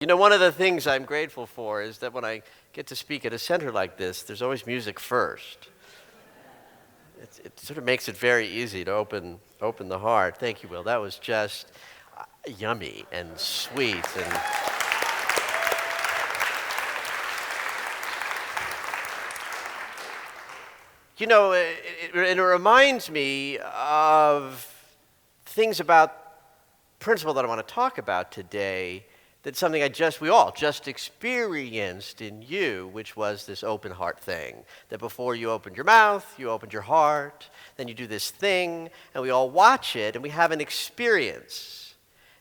You know, one of the things I'm grateful for is that when I get to speak at a center like this, there's always music first. It sort of makes it very easy to open the heart. Thank you, Will. That was just yummy and sweet. And you know, it reminds me of things about principle that I want to talk about today. That's something we all just experienced in you, which was this open heart thing. That before you opened your mouth, you opened your heart, then you do this thing, and we all watch it, and we have an experience.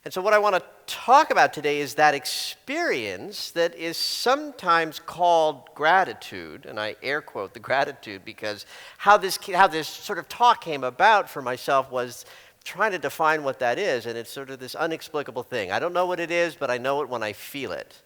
And so what I want to talk about today is that experience that is sometimes called gratitude, and I air quote the gratitude because how this sort of talk came about for myself was trying to define what that is, and it's sort of this inexplicable thing. I don't know what it is, but I know it when I feel it.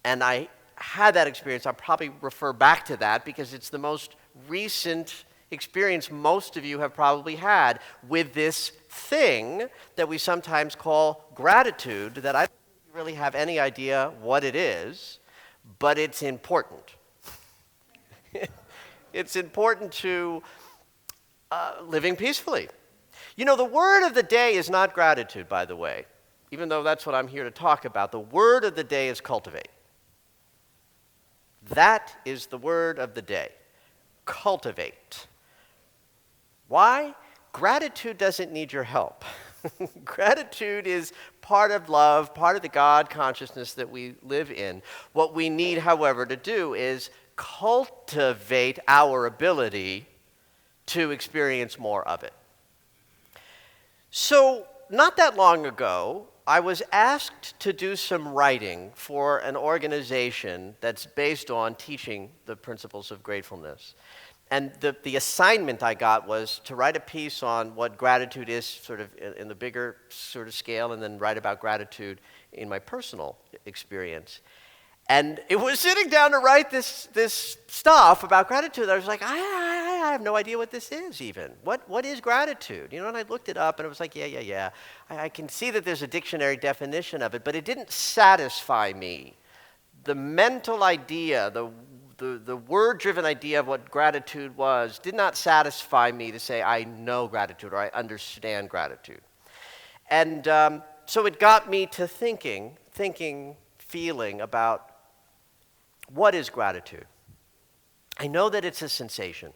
And I had that experience. I'll probably refer back to that because it's the most recent experience most of you have probably had with this thing that we sometimes call gratitude, that I don't really have any idea what it is, but it's important. It's important to living peacefully. You know, the word of the day is not gratitude, by the way, even though that's what I'm here to talk about. The word of the day is cultivate. That is the word of the day. Cultivate. Why? Gratitude doesn't need your help. Gratitude is part of love, part of the God consciousness that we live in. What we need, however, to do is cultivate our ability to experience more of it. So, not that long ago, I was asked to do some writing for an organization that's based on teaching the principles of gratefulness. And the assignment I got was to write a piece on what gratitude is sort of in the bigger sort of scale, and then write about gratitude in my personal experience. And it was sitting down to write this stuff about gratitude. I was like, I have no idea what this is even. What is gratitude? You know, and I looked it up, and it was like, yeah. I can see that there's a dictionary definition of it, but it didn't satisfy me. The mental idea, the word-driven idea of what gratitude was did not satisfy me to say I know gratitude or I understand gratitude. And so it got me to feeling about what is gratitude. I know that it's a sensation.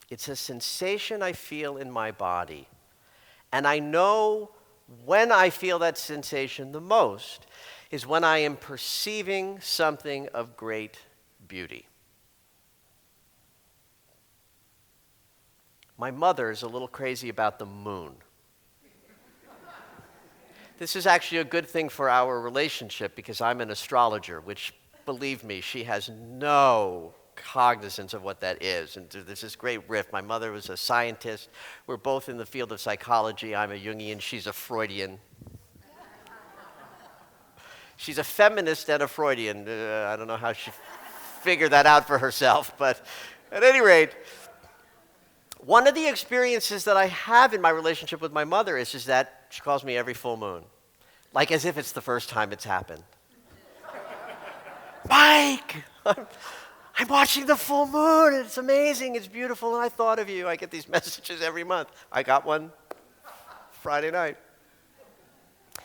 It's a sensation I feel in my body. And I know when I feel that sensation the most is when I am perceiving something of great beauty. My mother is a little crazy about the moon. This is actually a good thing for our relationship because I'm an astrologer, which, believe me, she has no cognizance of what that is. And there's this great rift. My mother was a scientist. We're both in the field of psychology. I'm a Jungian. She's a Freudian. She's a feminist and a Freudian. I don't know how she figured that out for herself. But at any rate, one of the experiences that I have in my relationship with my mother is that she calls me every full moon, like as if it's the first time it's happened. Mike, I'm watching the full moon. It's amazing. It's beautiful. And I thought of you. I get these messages every month. I got one Friday night.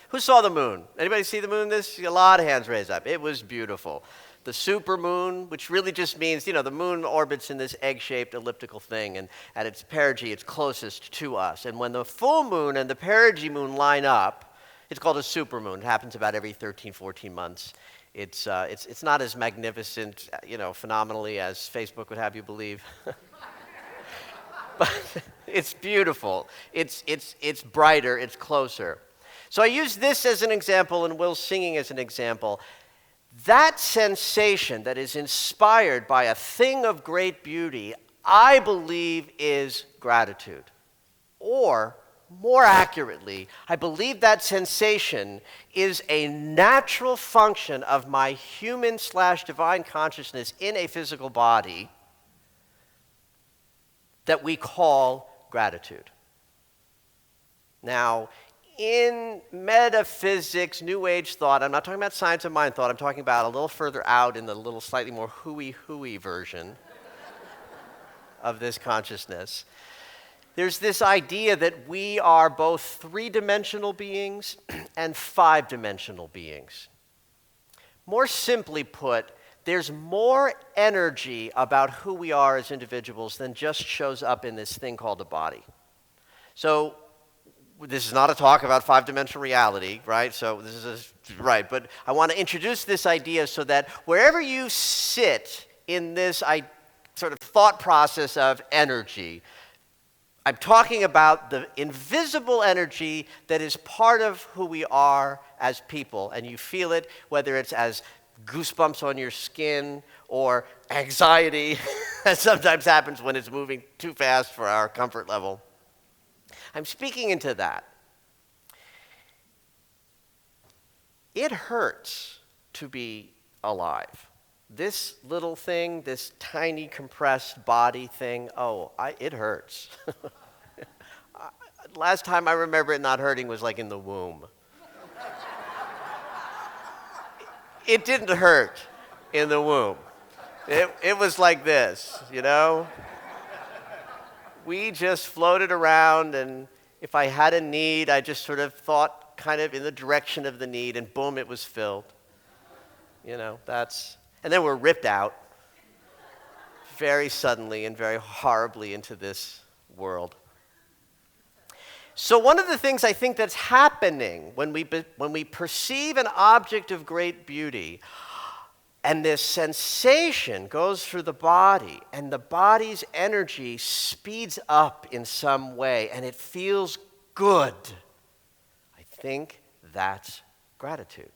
Who saw the moon? Anybody see the moon? A lot of hands raised up. It was beautiful. The super moon, which really just means, you know, the moon orbits in this egg-shaped elliptical thing, and at its perigee, it's closest to us. And when the full moon and the perigee moon line up, it's called a super moon. It happens about every 13, 14 months. It's not as magnificent, you know, phenomenally as Facebook would have you believe. But it's beautiful. It's brighter. It's closer. So I use this as an example and Will's singing as an example. That sensation that is inspired by a thing of great beauty, I believe, is gratitude. Or, more accurately, I believe that sensation is a natural function of my human/divine consciousness in a physical body that we call gratitude. Now, in metaphysics, New Age thought, I'm not talking about science of mind thought, I'm talking about a little further out in the little slightly more hooey version of this consciousness. There's this idea that we are both three-dimensional beings and five-dimensional beings. More simply put, there's more energy about who we are as individuals than just shows up in this thing called a body. So this is not a talk about five-dimensional reality, right? So this is right, but I want to introduce this idea so that wherever you sit in this sort of thought process of energy, I'm talking about the invisible energy that is part of who we are as people, and you feel it whether it's as goosebumps on your skin or anxiety, as sometimes happens when it's moving too fast for our comfort level. I'm speaking into that. It hurts to be alive. This little thing, this tiny compressed body thing, it hurts. Last time I remember it not hurting was like in the womb. It didn't hurt in the womb. It was like this, you know? We just floated around, and if I had a need, I just sort of thought kind of in the direction of the need, and boom, it was filled. You know, and then we're ripped out very suddenly and very horribly into this world. So one of the things I think that's happening when we perceive an object of great beauty, and this sensation goes through the body, and the body's energy speeds up in some way, and it feels good, I think that's gratitude.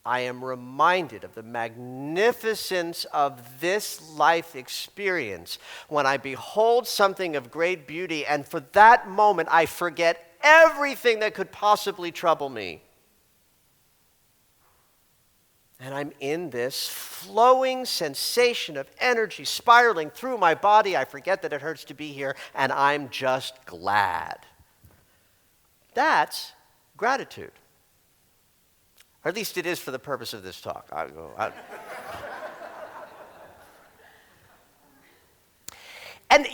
I am reminded of the magnificence of this life experience when I behold something of great beauty, and for that moment I forget everything that could possibly trouble me. And I'm in this flowing sensation of energy spiraling through my body. I forget that it hurts to be here, and I'm just glad. That's gratitude. Or at least it is for the purpose of this talk. And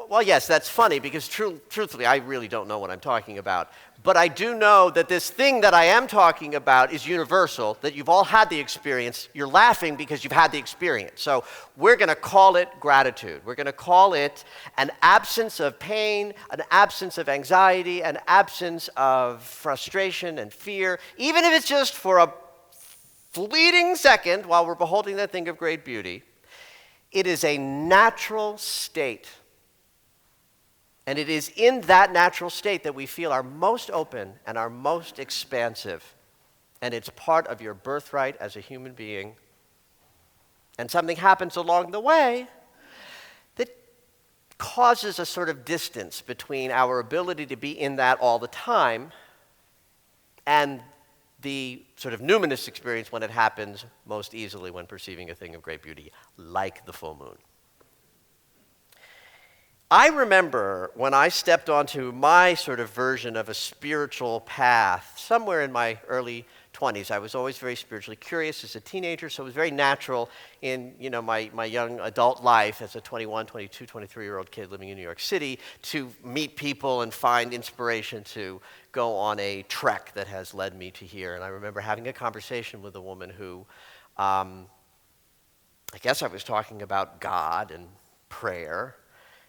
well, yes, that's funny because truthfully, I really don't know what I'm talking about. But I do know that this thing that I am talking about is universal, that you've all had the experience. You're laughing because you've had the experience. So we're going to call it gratitude. We're going to call it an absence of pain, an absence of anxiety, an absence of frustration and fear, even if it's just for a fleeting second while we're beholding that thing of great beauty. It is a natural state. And it is in that natural state that we feel our most open and our most expansive. And it's part of your birthright as a human being. And something happens along the way that causes a sort of distance between our ability to be in that all the time and the sort of numinous experience when it happens most easily when perceiving a thing of great beauty, like the full moon. I remember when I stepped onto my sort of version of a spiritual path, somewhere in my early 20s. I was always very spiritually curious as a teenager, so it was very natural in my young adult life as a 21, 22, 23-year-old kid living in New York City to meet people and find inspiration to go on a trek that has led me to here. And I remember having a conversation with a woman who, I guess I was talking about God and prayer.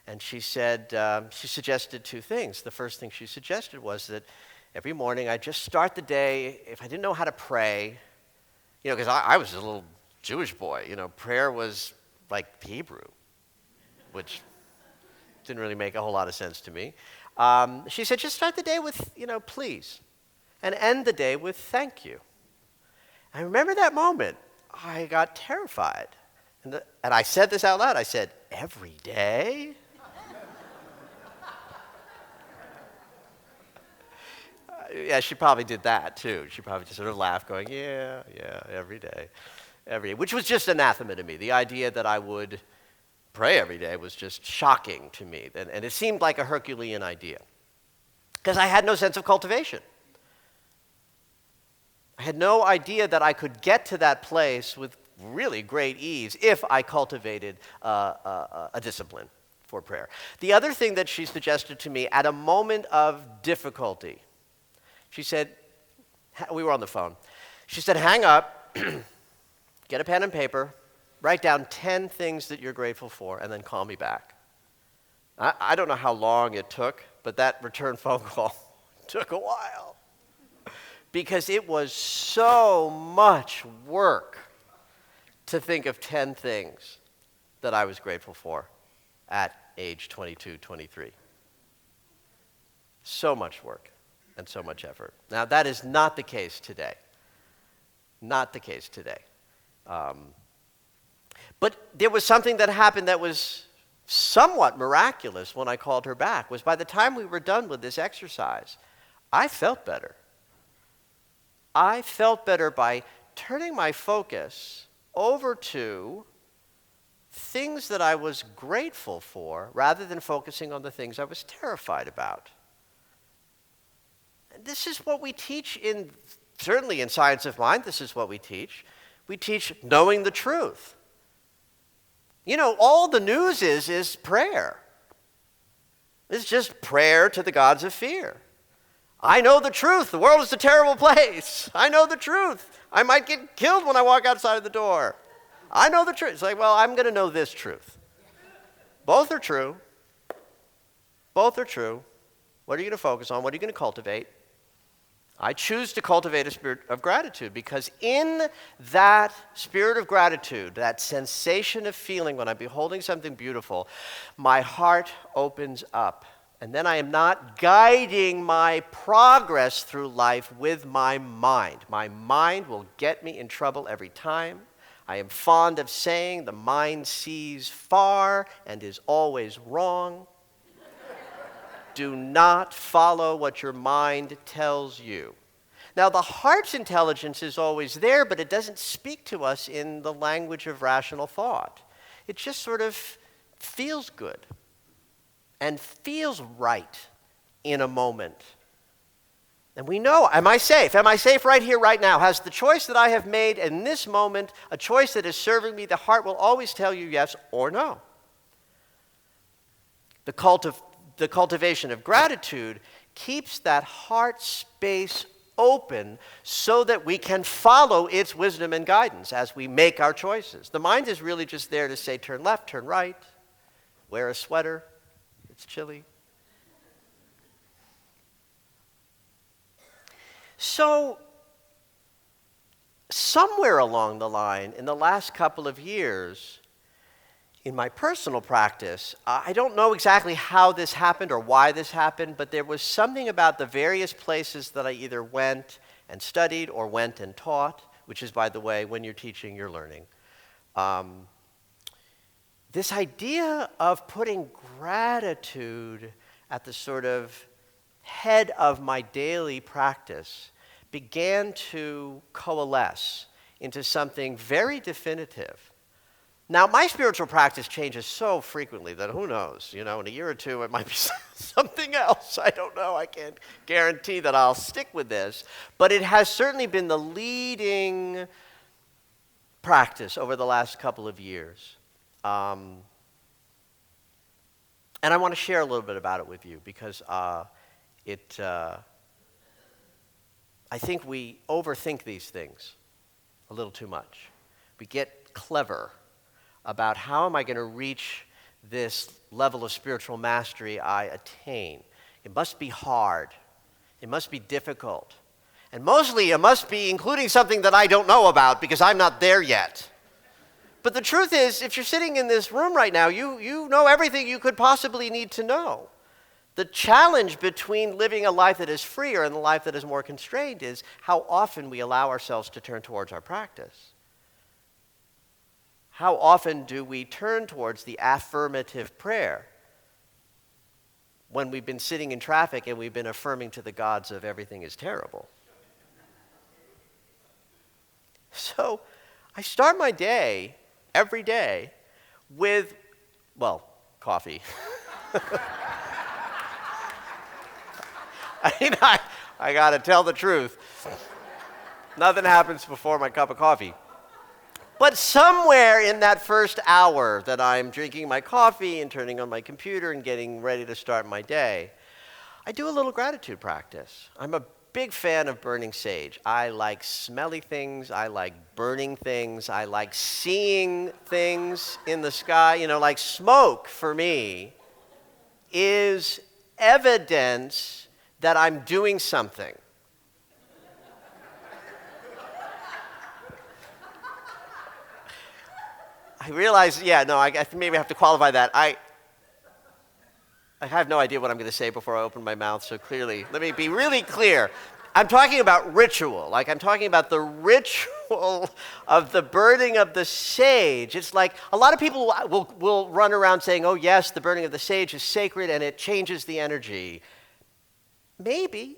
And she said, she suggested two things. The first thing she suggested was that every morning I'd just start the day, if I didn't know how to pray, because I was a little Jewish boy, prayer was like Hebrew, which didn't really make a whole lot of sense to me. She said, just start the day with, please, and end the day with thank you. I remember that moment. I got terrified. And I said this out loud. I said, every day? Yeah, she probably did that too. She probably just sort of laughed going, yeah, every day, which was just anathema to me. The idea that I would pray every day was just shocking to me. And it seemed like a Herculean idea. because I had no sense of cultivation. I had no idea that I could get to that place with really great ease if I cultivated a discipline for prayer. The other thing that she suggested to me at a moment of difficulty, she said, we were on the phone, she said, hang up, get a pen and paper, write down 10 things that you're grateful for, and then call me back. I don't know how long it took, but that return phone call took a while because it was so much work to think of 10 things that I was grateful for at age 22, 23. So much work and so much effort. Now, that is not the case today. Not the case today. But there was something that happened that was somewhat miraculous when I called her back, was by the time we were done with this exercise, I felt better. I felt better by turning my focus over to things that I was grateful for rather than focusing on the things I was terrified about. And this is what we teach certainly in Science of Mind, this is what we teach. We teach knowing the truth. You know, all the news is prayer. It's just prayer to the gods of fear. I know the truth. The world is a terrible place. I know the truth. I might get killed when I walk outside of the door. I know the truth. It's like, well, I'm going to know this truth. Both are true. Both are true. What are you going to focus on? What are you going to cultivate? I choose to cultivate a spirit of gratitude because in that spirit of gratitude, that sensation of feeling when I'm beholding something beautiful, my heart opens up. And then I am not guiding my progress through life with my mind. My mind will get me in trouble every time. I am fond of saying the mind sees far and is always wrong. Do not follow what your mind tells you. Now, the heart's intelligence is always there, but it doesn't speak to us in the language of rational thought. It just sort of feels good and feels right in a moment. And we know, am I safe? Am I safe right here, right now? Has the choice that I have made in this moment a choice that is serving me? The heart will always tell you yes or no. The cultivation of gratitude keeps that heart space open so that we can follow its wisdom and guidance as we make our choices. The mind is really just there to say turn left, turn right, wear a sweater, it's chilly. So, somewhere along the line, in the last couple of years, in my personal practice, I don't know exactly how this happened or why this happened, but there was something about the various places that I either went and studied or went and taught, which is, by the way, when you're teaching, you're learning. This idea of putting gratitude at the sort of head of my daily practice began to coalesce into something very definitive. Now, my spiritual practice changes so frequently that who knows, in a year or two it might be something else. I don't know. I can't guarantee that I'll stick with this. But it has certainly been the leading practice over the last couple of years. And I want to share a little bit about it with you because I think we overthink these things a little too much. We get clever about how am I going to reach this level of spiritual mastery I attain. It must be hard. It must be difficult. And mostly it must be including something that I don't know about because I'm not there yet. But the truth is, if you're sitting in this room right now, you know everything you could possibly need to know. The challenge between living a life that is freer and a life that is more constrained is how often we allow ourselves to turn towards our practice. How often do we turn towards the affirmative prayer when we've been sitting in traffic and we've been affirming to the gods of everything is terrible? So I start my day, every day, with, coffee. I got to tell the truth. Nothing happens before my cup of coffee. But somewhere in that first hour that I'm drinking my coffee and turning on my computer and getting ready to start my day, I do a little gratitude practice. I'm a big fan of burning sage. I like smelly things. I like burning things. I like seeing things in the sky. You know, like smoke for me is evidence that I'm doing something. I realize, I maybe have to qualify that. I have no idea what I'm going to say before I open my mouth, so clearly, let me be really clear. I'm talking about ritual. Like, I'm talking about the ritual of the burning of the sage. It's like a lot of people will run around saying, oh, yes, the burning of the sage is sacred and it changes the energy. Maybe.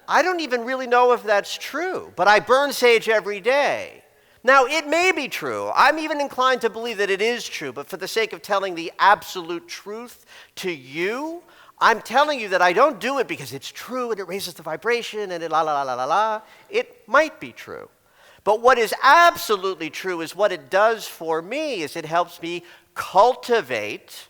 I don't even really know if that's true, but I burn sage every day. Now, it may be true. I'm even inclined to believe that it is true, but for the sake of telling the absolute truth to you, I'm telling you that I don't do it because it's true and it raises the vibration and it la la la la la. It might be true. But what is absolutely true is what it does for me is it helps me cultivate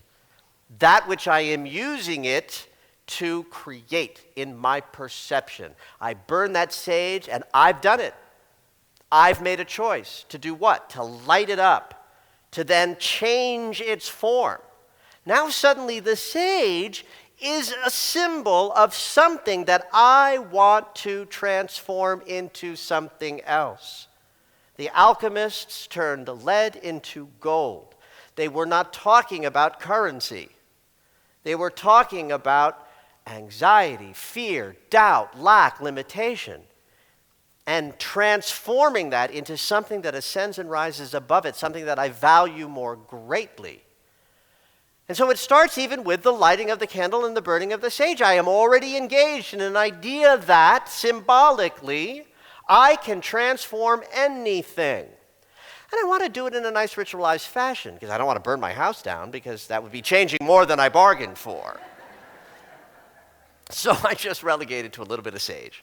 that which I am using it to create in my perception. I burn that sage and I've done it. I've made a choice to do what? To light it up, to then change its form. Now suddenly the sage is a symbol of something that I want to transform into something else. The alchemists turned lead into gold. They were not talking about currency. They were talking about anxiety, fear, doubt, lack, limitation, and transforming that into something that ascends and rises above it, something that I value more greatly. And so it starts even with the lighting of the candle and the burning of the sage. I am already engaged in an idea that, symbolically, I can transform anything. And I want to do it in a nice ritualized fashion, because I don't want to burn my house down, because that would be changing more than I bargained for. So I just relegate it to a little bit of sage.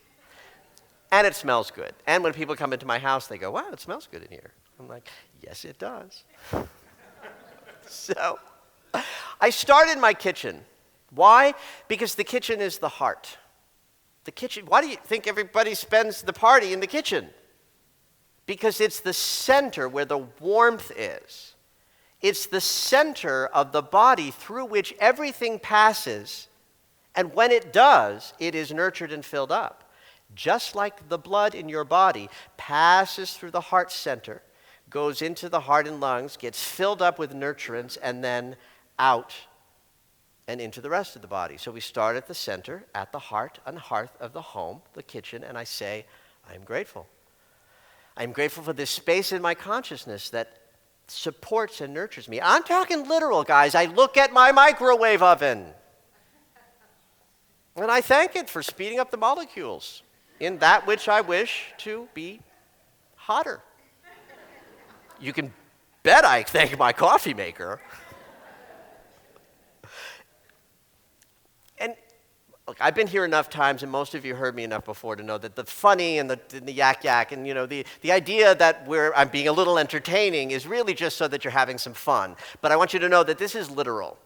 And it smells good. And when people come into my house, they go, wow, it smells good in here. I'm like, yes, it does. So I start in my kitchen. Why? Because the kitchen is the heart. The kitchen, why do you think everybody spends the party in the kitchen? Because it's the center where the warmth is. It's the center of the body through which everything passes. And when it does, it is nurtured and filled up. Just like the blood in your body passes through the heart center, goes into the heart and lungs, gets filled up with nutrients, and then out and into the rest of the body. So we start at the center, at the heart and hearth of the home, the kitchen, and I say, I'm grateful. I'm grateful for this space in my consciousness that supports and nurtures me. I'm talking literal, guys. I look at my microwave oven, and I thank it for speeding up the molecules in that which I wish to be hotter. You can bet I thank my coffee maker. And look, I've been here enough times, and most of you heard me enough before to know that the funny and the yak and the idea that I'm being a little entertaining is really just so that you're having some fun. But I want you to know that this is literal.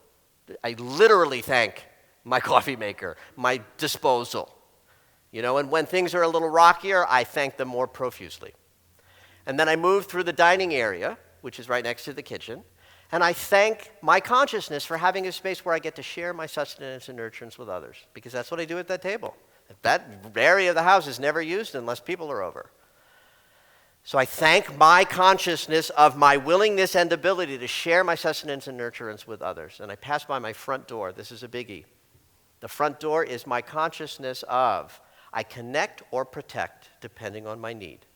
I literally thank my coffee maker, my disposal. And when things are a little rockier, I thank them more profusely. And then I move through the dining area, which is right next to the kitchen, and I thank my consciousness for having a space where I get to share my sustenance and nurturance with others, because that's what I do at that table. That area of the house is never used unless people are over. So I thank my consciousness of my willingness and ability to share my sustenance and nurturance with others. And I pass by my front door. This is a biggie. The front door is my consciousness of I connect or protect depending on my need.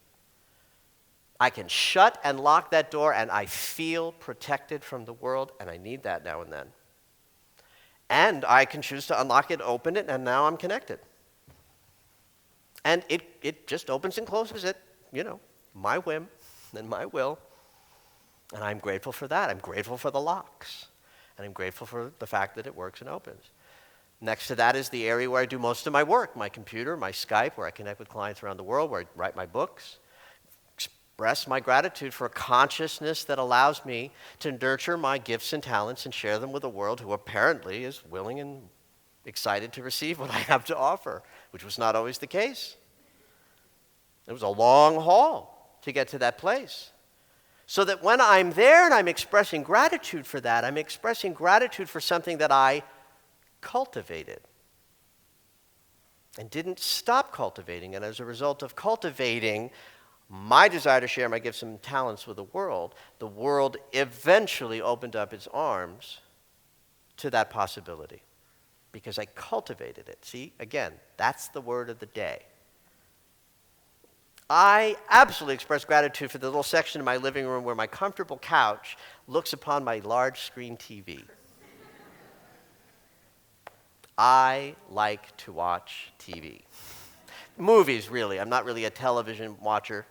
I can shut and lock that door and I feel protected from the world, and I need that now and then. And I can choose to unlock it, open it, and now I'm connected. And it just opens and closes at, my whim and my will. And I'm grateful for that. I'm grateful for the locks. And I'm grateful for the fact that it works and opens. Next to that is the area where I do most of my work, my computer, my Skype, where I connect with clients around the world, where I write my books. Express my gratitude for a consciousness that allows me to nurture my gifts and talents and share them with a world who apparently is willing and excited to receive what I have to offer, which was not always the case. It was a long haul to get to that place. So that when I'm there and I'm expressing gratitude for that, I'm expressing gratitude for something that I cultivated and didn't stop cultivating. And as a result of cultivating my desire to share my gifts and talents with the world eventually opened up its arms to that possibility because I cultivated it. See, again, that's the word of the day. I absolutely express gratitude for the little section in my living room where my comfortable couch looks upon my large screen TV. I like to watch TV. Movies, really. I'm not really a television watcher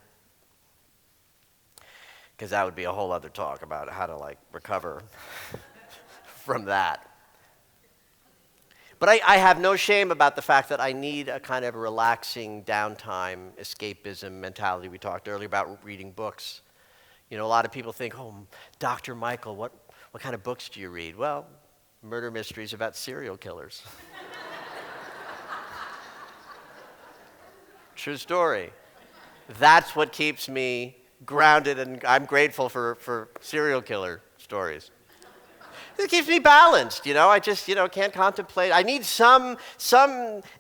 because that would be a whole other talk about how to recover from that. But I have no shame about the fact that I need a kind of relaxing downtime, escapism mentality. We talked earlier about reading books. You know, a lot of people think, oh, Dr. Michael, what kind of books do you read? Well, murder mysteries about serial killers. True story. That's what keeps me grounded, and I'm grateful for serial killer stories. It keeps me balanced, I just, can't contemplate. I need some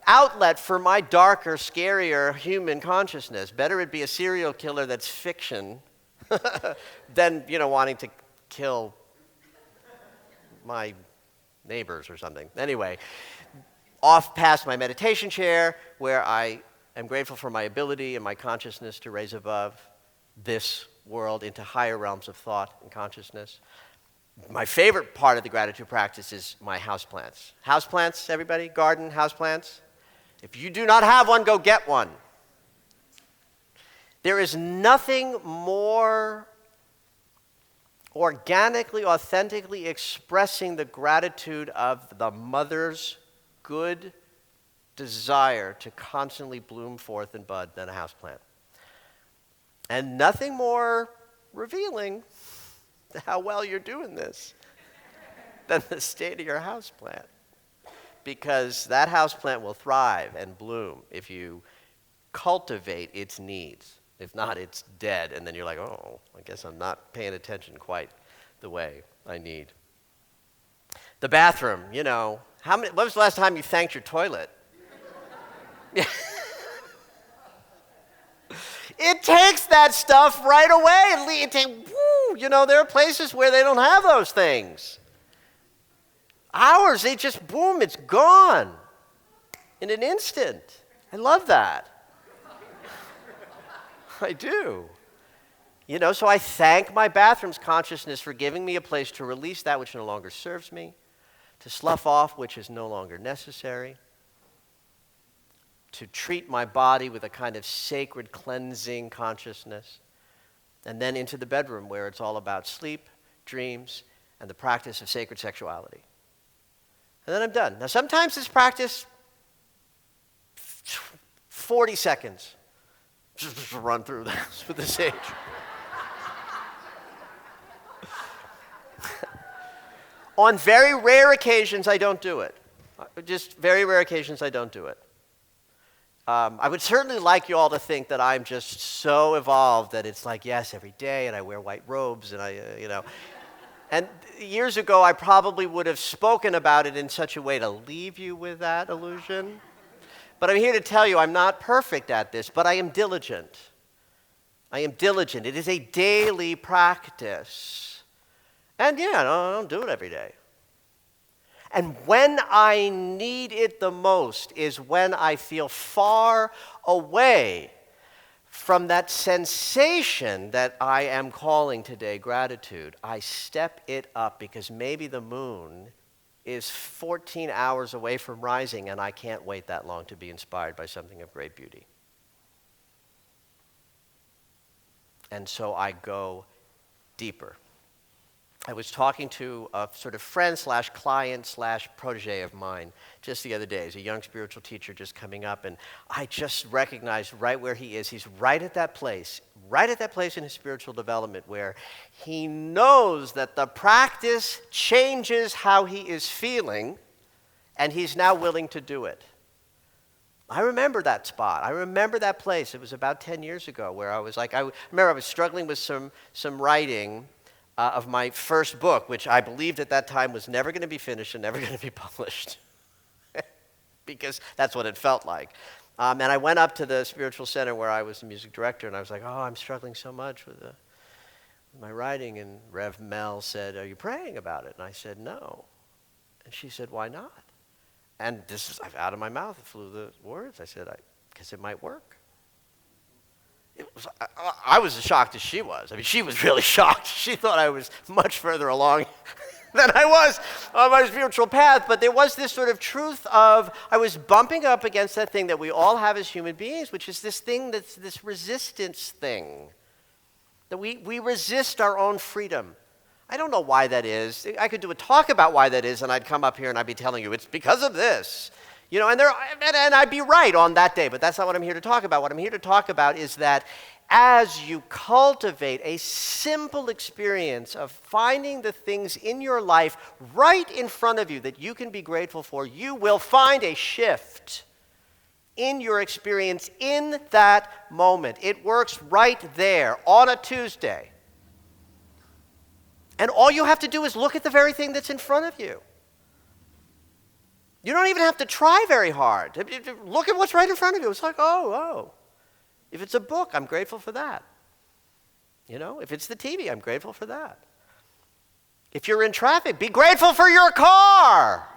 outlet for my darker, scarier human consciousness. Better it be a serial killer that's fiction than, wanting to kill my neighbors or something. Anyway, off past my meditation chair, where I am grateful for my ability and my consciousness to raise above this world into higher realms of thought and consciousness. My favorite part of the gratitude practice is my houseplants. Houseplants, everybody? Garden, houseplants? If you do not have one, go get one. There is nothing more organically, authentically expressing the gratitude of the mother's good desire to constantly bloom forth and bud than a houseplant. And nothing more revealing how well you're doing this than the state of your houseplant. Because that houseplant will thrive and bloom if you cultivate its needs. If not, it's dead, and then you're like, oh, I guess I'm not paying attention quite the way I need. The bathroom, when was the last time you thanked your toilet? It takes that stuff right away. There are places where they don't have those things. Ours, they just, boom, it's gone in an instant. I love that. I do. So I thank my bathroom's consciousness for giving me a place to release that which no longer serves me, to slough off which is no longer necessary, to treat my body with a kind of sacred cleansing consciousness, and then into the bedroom where it's all about sleep, dreams, and the practice of sacred sexuality. And then I'm done. Now sometimes this practice, 40 seconds, just run through the house with the sage. On very rare occasions, I don't do it. Just very rare occasions, I don't do it. I would certainly like you all to think that I'm just so evolved that it's like, yes, every day, and I wear white robes, and And years ago, I probably would have spoken about it in such a way to leave you with that illusion. But I'm here to tell you I'm not perfect at this, but I am diligent. I am diligent. It is a daily practice. And I don't do it every day. And when I need it the most is when I feel far away from that sensation that I am calling today gratitude. I step it up because maybe the moon is 14 hours away from rising and I can't wait that long to be inspired by something of great beauty. And so I go deeper. I was talking to a sort of friend slash client slash protege of mine just the other day. He's a young spiritual teacher just coming up, and I just recognized right where he is. He's right at that place in his spiritual development where he knows that the practice changes how he is feeling, and he's now willing to do it. I remember that spot. I remember that place. It was about 10 years ago where I was like, I remember I was struggling with some writing of my first book, which I believed at that time was never going to be finished and never going to be published, because that's what it felt like. And I went up to the spiritual center where I was the music director, and I was like, oh, I'm struggling so much with my writing. And Rev Mel said, are you praying about it? And I said, no. And she said, why not? And this is out of my mouth, it flew the words. I said, because it might work. I was as shocked as she was. I mean, she was really shocked. She thought I was much further along than I was on my spiritual path. But there was this sort of truth of, I was bumping up against that thing that we all have as human beings, which is this thing that's this resistance thing, that we resist our own freedom. I don't know why that is. I could do a talk about why that is, and I'd come up here and I'd be telling you, it's because of this. You know, and I'd be right on that day, but that's not what I'm here to talk about. What I'm here to talk about is that as you cultivate a simple experience of finding the things in your life right in front of you that you can be grateful for, you will find a shift in your experience in that moment. It works right there on a Tuesday. And all you have to do is look at the very thing that's in front of you. You don't even have to try very hard. Look at what's right in front of you. It's like, oh. If it's a book, I'm grateful for that. You know, if it's the TV, I'm grateful for that. If you're in traffic, be grateful for your car.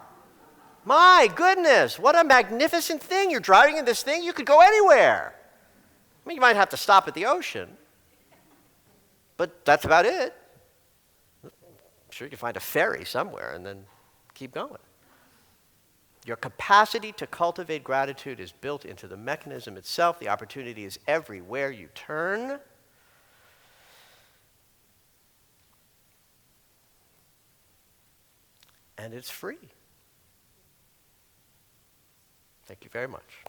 My goodness, what a magnificent thing. You're driving in this thing, you could go anywhere. I mean, you might have to stop at the ocean, but that's about it. I'm sure you can find a ferry somewhere and then keep going. Your capacity to cultivate gratitude is built into the mechanism itself. The opportunity is everywhere you turn. And it's free. Thank you very much.